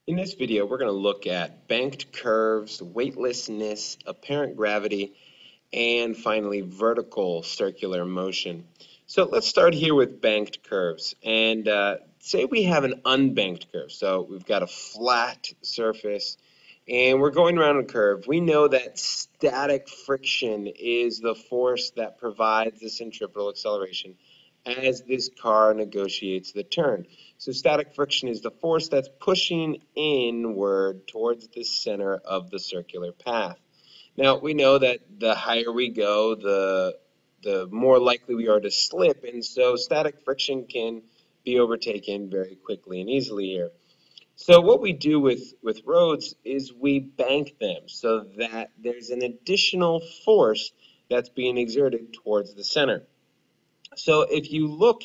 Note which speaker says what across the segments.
Speaker 1: In this video, we're going to look at banked curves, weightlessness, apparent gravity, and finally vertical circular motion. So let's start here with banked curves. And say we have an unbanked curve. So we've got a flat surface and we're going around a curve. We know that static friction is the force that provides the centripetal acceleration as this car negotiates the turn. So static friction is the force that's pushing inward towards the center of the circular path. Now, we know that the higher we go, the more likely we are to slip, and so static friction can be overtaken very quickly and easily here. So what we do with roads is we bank them so that there's an additional force that's being exerted towards the center. So if you look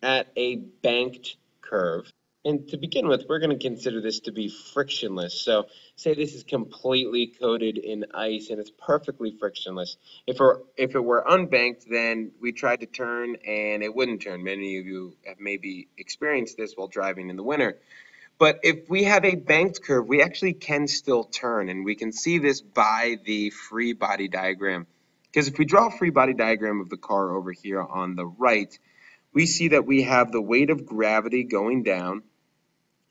Speaker 1: at a banked curve, and to begin with, we're going to consider this to be frictionless. So say this is completely coated in ice and it's perfectly frictionless. If it were unbanked, then we tried to turn and it wouldn't turn. Many of you have maybe experienced this while driving in the winter. But if we have a banked curve, we actually can still turn, and we can see this by the free body diagram. Because if we draw a free body diagram of the car over here on the right, we see that we have the weight of gravity going down,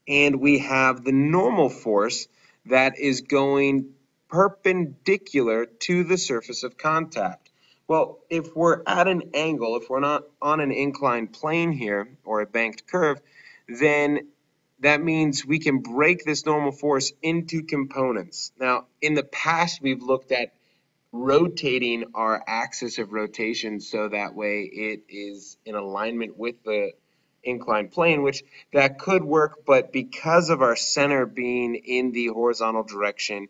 Speaker 1: and we have the normal force that is going perpendicular to the surface of contact. Well, if we're at an angle, if we're not on an inclined plane here, or a banked curve, then that means we can break this normal force into components. Now, in the past, we've looked at rotating our axis of rotation so that way it is in alignment with the inclined plane, which that could work, but because of our center being in the horizontal direction,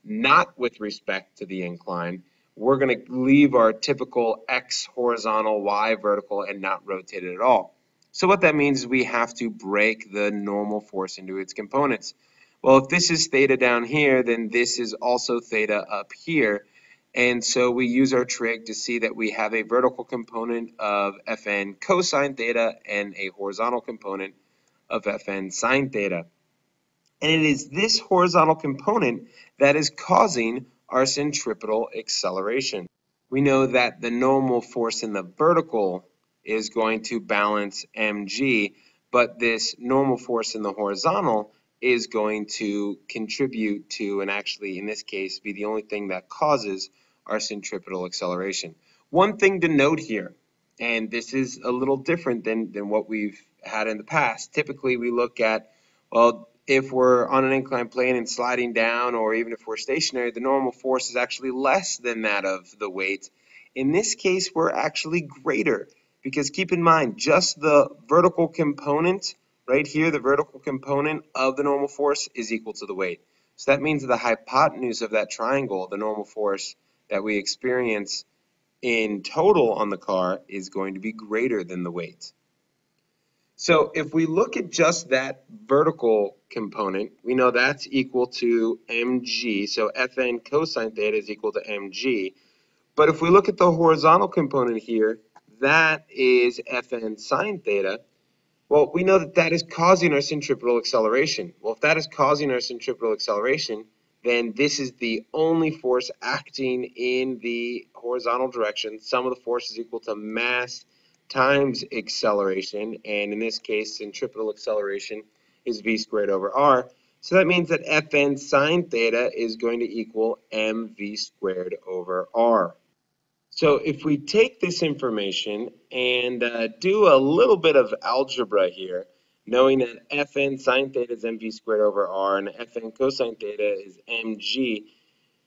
Speaker 1: not with respect to the incline, we're going to leave our typical X horizontal, Y vertical, and not rotate it at all. So what that means is we have to break the normal force into its components. Well, if this is theta down here, then this is also theta up here. And so we use our trig to see that we have a vertical component of Fn cosine theta and a horizontal component of Fn sine theta. And it is this horizontal component that is causing our centripetal acceleration. We know that the normal force in the vertical is going to balance mg, but this normal force in the horizontal is going to contribute to, and actually in this case be the only thing that causes our centripetal acceleration. One thing to note here, and this is a little different than what we've had in the past. Typically we look at, well, if we're on an inclined plane and sliding down, or even if we're stationary, the normal force is actually less than that of the weight. In this case, we're actually greater, because keep in mind, just the vertical component right here, the vertical component of the normal force is equal to the weight. So that means the hypotenuse of that triangle, the normal force that we experience in total on the car, is going to be greater than the weight. So if we look at just that vertical component, we know that's equal to mg. So Fn cosine theta is equal to mg. But if we look at the horizontal component here, that is Fn sine theta. Well, we know that that is causing our centripetal acceleration. Well, if that is causing our centripetal acceleration, then this is the only force acting in the horizontal direction. Sum of the force is equal to mass times acceleration, and in this case, centripetal acceleration is v squared over r. So that means that Fn sine theta is going to equal mv squared over r. So if we take this information and do a little bit of algebra here, knowing that Fn sine theta is mv squared over r and Fn cosine theta is mg,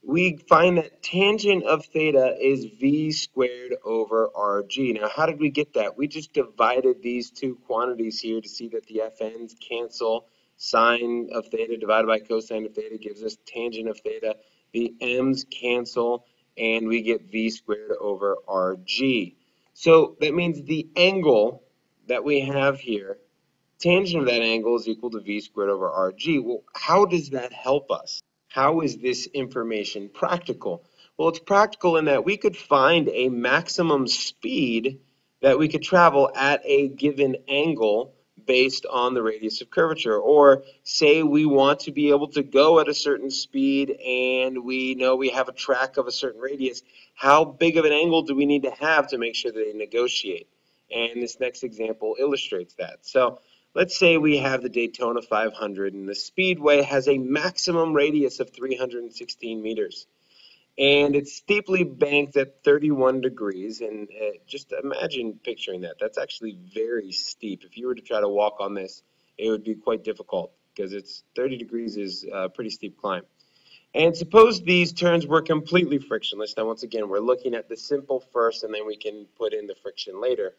Speaker 1: we find that tangent of theta is v squared over rg. Now, how did we get that? We just divided these two quantities here to see that the Fn's cancel. Sine of theta divided by cosine of theta gives us tangent of theta. The m's cancel, and we get v squared over rg. So that means the angle that we have here, tangent of that angle is equal to v squared over rg. Well, how does that help us? How is this information practical? Well, it's practical in that we could find a maximum speed that we could travel at a given angle based on the radius of curvature. Or say we want to be able to go at a certain speed and we know we have a track of a certain radius. How big of an angle do we need to have to make sure that they negotiate? And this next example illustrates that. So let's say we have the Daytona 500 and the Speedway has a maximum radius of 316 meters. And it's steeply banked at 31 degrees. And just imagine picturing that. That's actually very steep. If you were to try to walk on this, it would be quite difficult because it's 30 degrees is a pretty steep climb. And suppose these turns were completely frictionless. Now, once again, we're looking at the simple first, and then we can put in the friction later.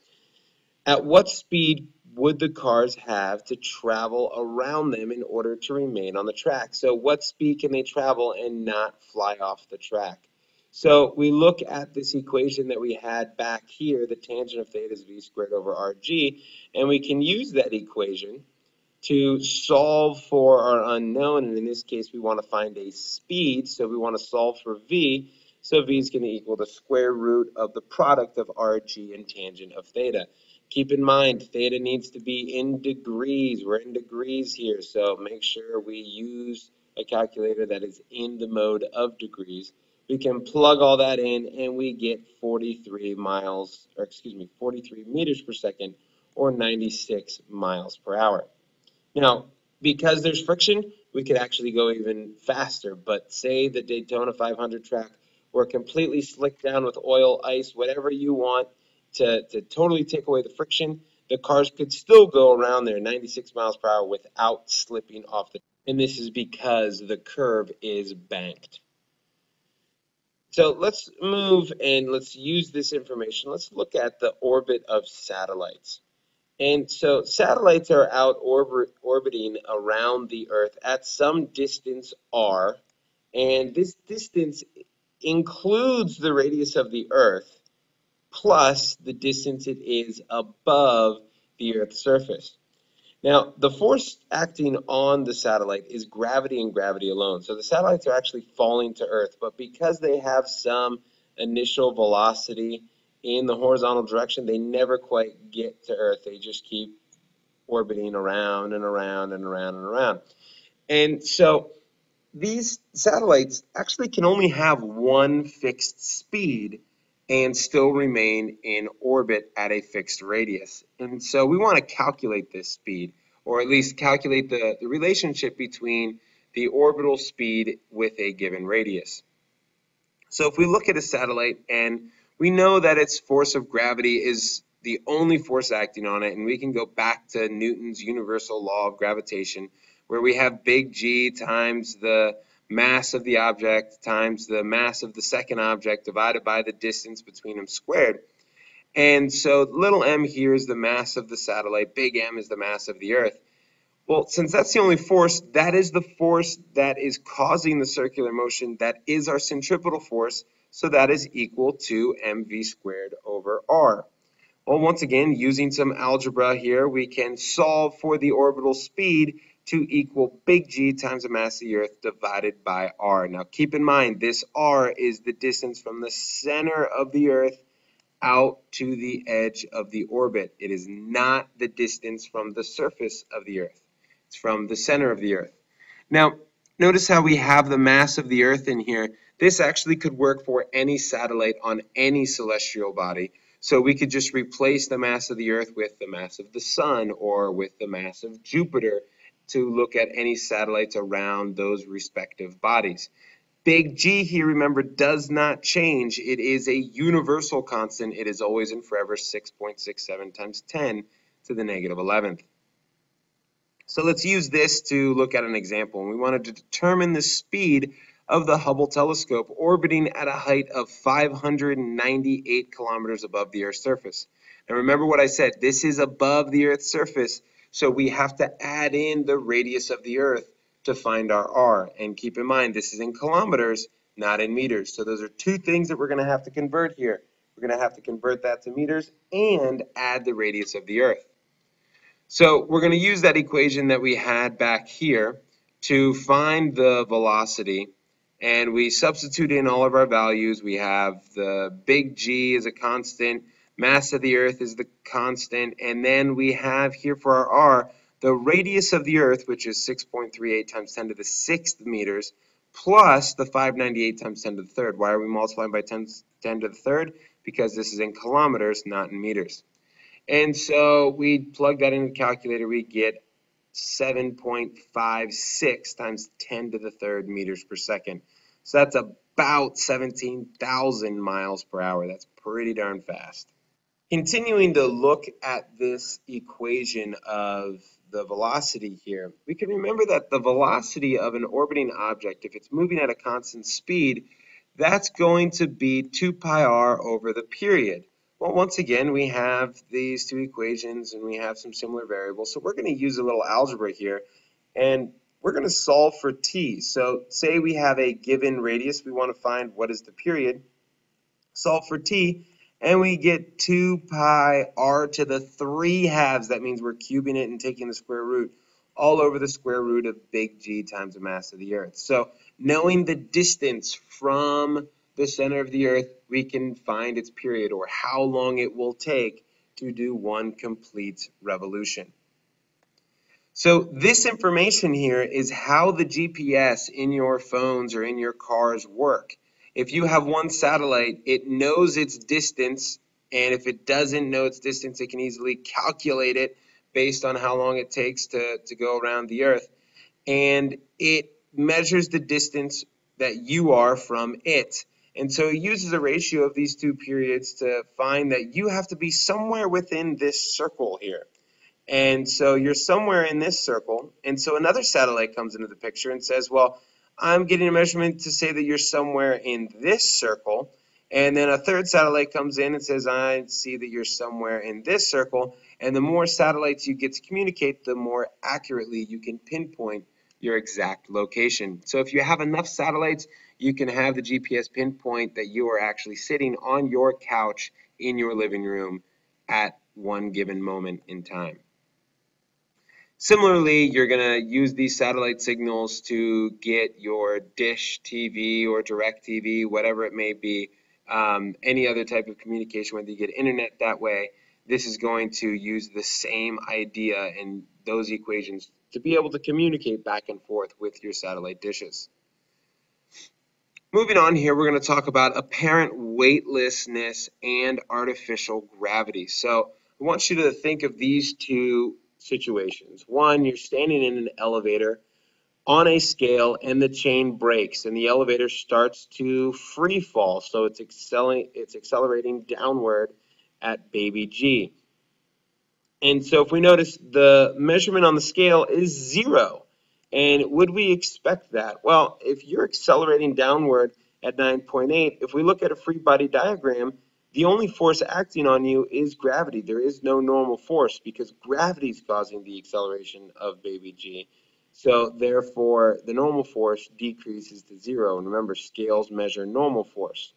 Speaker 1: At what speed would the cars have to travel around them in order to remain on the track? So what speed can they travel and not fly off the track? So we look at this equation that we had back here, the tangent of theta is v squared over rg, and we can use that equation to solve for our unknown, and in this case we want to find a speed, so we want to solve for v, so v is going to equal the square root of the product of rg and tangent of theta. Keep in mind, theta needs to be in degrees. We're in degrees here, so make sure we use a calculator that is in the mode of degrees. We can plug all that in, and we get 43 meters per second, or 96 miles per hour. Now, because there's friction, we could actually go even faster, but say the Daytona 500 track were completely slicked down with oil, ice, whatever you want to totally take away the friction, the cars could still go around there 96 miles per hour without slipping off the, and this is because the curve is banked. So let's move and let's use this information. Let's look at the orbit of satellites. And so satellites are out orbiting around the Earth at some distance r, and this distance includes the radius of the Earth plus the distance it is above the Earth's surface. Now, the force acting on the satellite is gravity and gravity alone. So the satellites are actually falling to Earth, but because they have some initial velocity in the horizontal direction, they never quite get to Earth. They just keep orbiting around and around and around and around. And so these satellites actually can only have one fixed speed and still remain in orbit at a fixed radius. And so we want to calculate this speed, or at least calculate the relationship between the orbital speed with a given radius. So if we look at a satellite and we know that its force of gravity is the only force acting on it, and we can go back to Newton's universal law of gravitation, where we have big G times the mass of the object times the mass of the second object divided by the distance between them squared. And so little m here is the mass of the satellite, big M is the mass of the Earth. Well, since that's the only force, that is the force that is causing the circular motion, that is our centripetal force, so that is equal to mv squared over r. Well, once again, using some algebra here, we can solve for the orbital speed to equal big G times the mass of the Earth divided by r. Now, keep in mind, this r is the distance from the center of the Earth out to the edge of the orbit. It is not the distance from the surface of the Earth. It's from the center of the Earth. Now, notice how we have the mass of the Earth in here. This actually could work for any satellite on any celestial body. So we could just replace the mass of the Earth with the mass of the Sun or with the mass of Jupiter to look at any satellites around those respective bodies. Big G here, remember, does not change. It is a universal constant. It is always and forever 6.67 times 10 to the negative 11th. So let's use this to look at an example. We wanted to determine the speed of the Hubble telescope orbiting at a height of 598 kilometers above the Earth's surface. Now remember what I said, this is above the Earth's surface, so we have to add in the radius of the Earth to find our r. And keep in mind, this is in kilometers, not in meters. So those are two things that we're going to have to convert here. We're going to have to convert that to meters and add the radius of the Earth. So we're going to use that equation that we had back here to find the velocity, and we substitute in all of our values. We have the big G as a constant, Mass of the Earth is the constant, and then we have here for our R, the radius of the Earth, which is 6.38 times 10 to the 6th meters, plus the 598 times 10 to the third. Why are we multiplying by 10 to the third? Because this is in kilometers, not in meters. And so we plug that in the calculator, we get 7.56 times 10 to the third meters per second. So that's about 17,000 miles per hour. That's pretty darn fast. Continuing to look at this equation of the velocity here, we can remember that the velocity of an orbiting object, if it's moving at a constant speed, that's going to be 2 pi r over the period. Well, once again, we have these two equations and we have some similar variables. So we're going to use a little algebra here and we're going to solve for t. So say we have a given radius, we want to find what is the period. Solve for t, and we get 2 pi r to the 3 halves. That means we're cubing it and taking the square root all over the square root of big G times the mass of the Earth. So knowing the distance from the center of the Earth, we can find its period, or how long it will take to do one complete revolution. So this information here is how the GPS in your phones or in your cars work. If you have one satellite, it knows its distance, and if it doesn't know its distance, it can easily calculate it based on how long it takes to go around the Earth. And it measures the distance that you are from it. And so it uses a ratio of these two periods to find that you have to be somewhere within this circle here. And so you're somewhere in this circle, and so another satellite comes into the picture and says, well, I'm getting a measurement to say that you're somewhere in this circle, and then a third satellite comes in and says, I see that you're somewhere in this circle, and the more satellites you get to communicate, the more accurately you can pinpoint your exact location. So if you have enough satellites, you can have the GPS pinpoint that you are actually sitting on your couch in your living room at one given moment in time. Similarly, you're going to use these satellite signals to get your dish TV or direct TV, whatever it may be, any other type of communication, whether you get internet that way. This is going to use the same idea and those equations to be able to communicate back and forth with your satellite dishes. Moving on here, we're going to talk about apparent weightlessness and artificial gravity. So I want you to think of these two situations. One, you're standing in an elevator on a scale and the chain breaks and the elevator starts to free fall. So it's accelerating downward at baby G. And so if we notice, the measurement on the scale is 0. And would we expect that? Well, if you're accelerating downward at 9.8, if we look at a free body diagram, the only force acting on you is gravity. There is no normal force because gravity is causing the acceleration of baby G. So therefore, the normal force decreases to 0. And remember, scales measure normal force.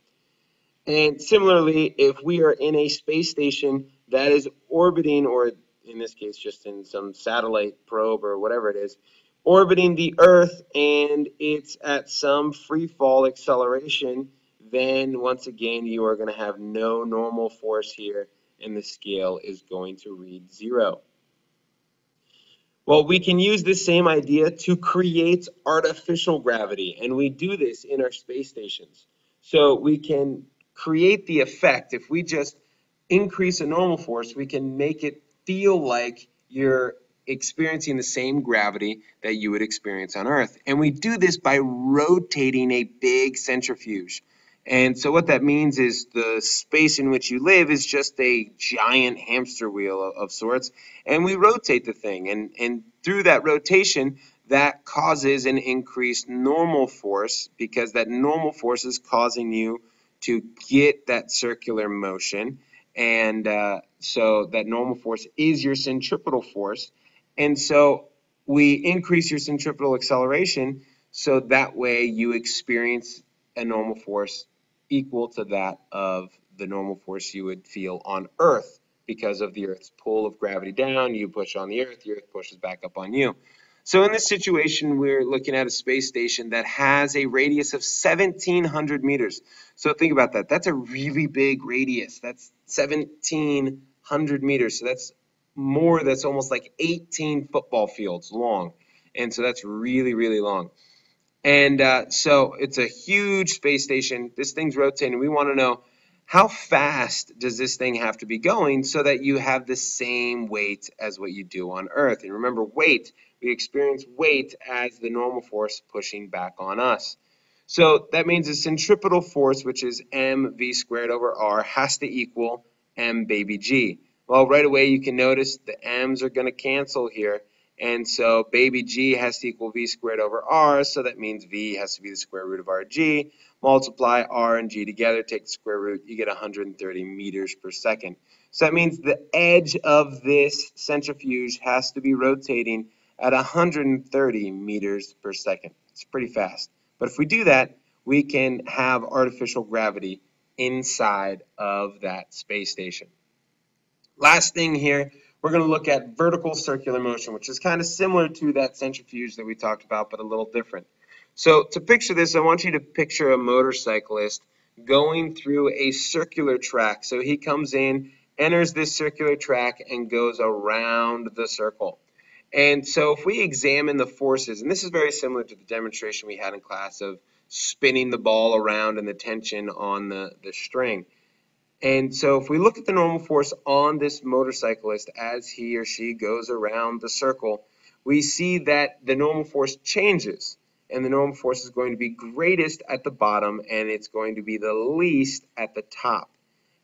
Speaker 1: And similarly, if we are in a space station that is orbiting, or in this case, just in some satellite probe or whatever it is, orbiting the Earth and it's at some free fall acceleration, then once again, you are going to have no normal force here and the scale is going to read 0. Well, we can use this same idea to create artificial gravity, and we do this in our space stations. So we can create the effect. If we just increase a normal force, we can make it feel like you're experiencing the same gravity that you would experience on Earth. And we do this by rotating a big centrifuge. And so what that means is the space in which you live is just a giant hamster wheel of sorts, and we rotate the thing. And through that rotation, that causes an increased normal force because that normal force is causing you to get that circular motion. And so that normal force is your centripetal force. And so we increase your centripetal acceleration so that way you experience a normal force equal to that of the normal force you would feel on Earth because of the Earth's pull of gravity down. You push on the Earth pushes back up on you. So in this situation, we're looking at a space station that has a radius of 1,700 meters. So think about that. That's a really big radius. That's 1,700 meters. So that's almost like 18 football fields long. And so that's really, really long. And so it's a huge space station. This thing's rotating. We want to know how fast does this thing have to be going so that you have the same weight as what you do on Earth. And remember, we experience weight as the normal force pushing back on us. So that means the centripetal force, which is mv squared over r, has to equal m baby g. Well, right away you can notice the m's are going to cancel here. And so baby g has to equal v squared over r, so that means v has to be the square root of rg. Multiply r and g together, take the square root, you get 130 meters per second. So that means the edge of this centrifuge has to be rotating at 130 meters per second. It's pretty fast. But if we do that, we can have artificial gravity inside of that space station. Last thing here, we're going to look at vertical circular motion, which is kind of similar to that centrifuge that we talked about, but a little different. So to picture this, I want you to picture a motorcyclist going through a circular track. So he comes in, enters this circular track, and goes around the circle. And so if we examine the forces, and this is very similar to the demonstration we had in class of spinning the ball around and the tension on the string. And so if we look at the normal force on this motorcyclist as he or she goes around the circle, we see that the normal force changes. And the normal force is going to be greatest at the bottom, and it's going to be the least at the top.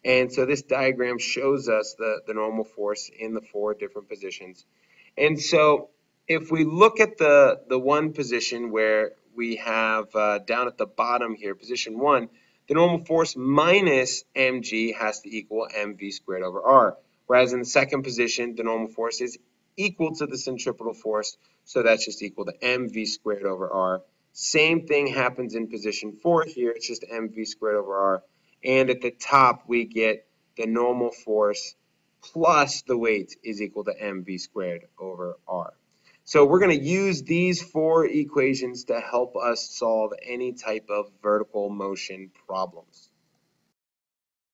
Speaker 1: And so this diagram shows us the normal force in the 4 different positions. And so if we look at the one position where we have down at the bottom here, position 1, the normal force minus mg has to equal mv squared over r. Whereas in the second position, the normal force is equal to the centripetal force, so that's just equal to mv squared over r. Same thing happens in position 4 here, it's just mv squared over r. And at the top, we get the normal force plus the weight is equal to mv squared over r. So we're going to use these 4 equations to help us solve any type of vertical motion problems.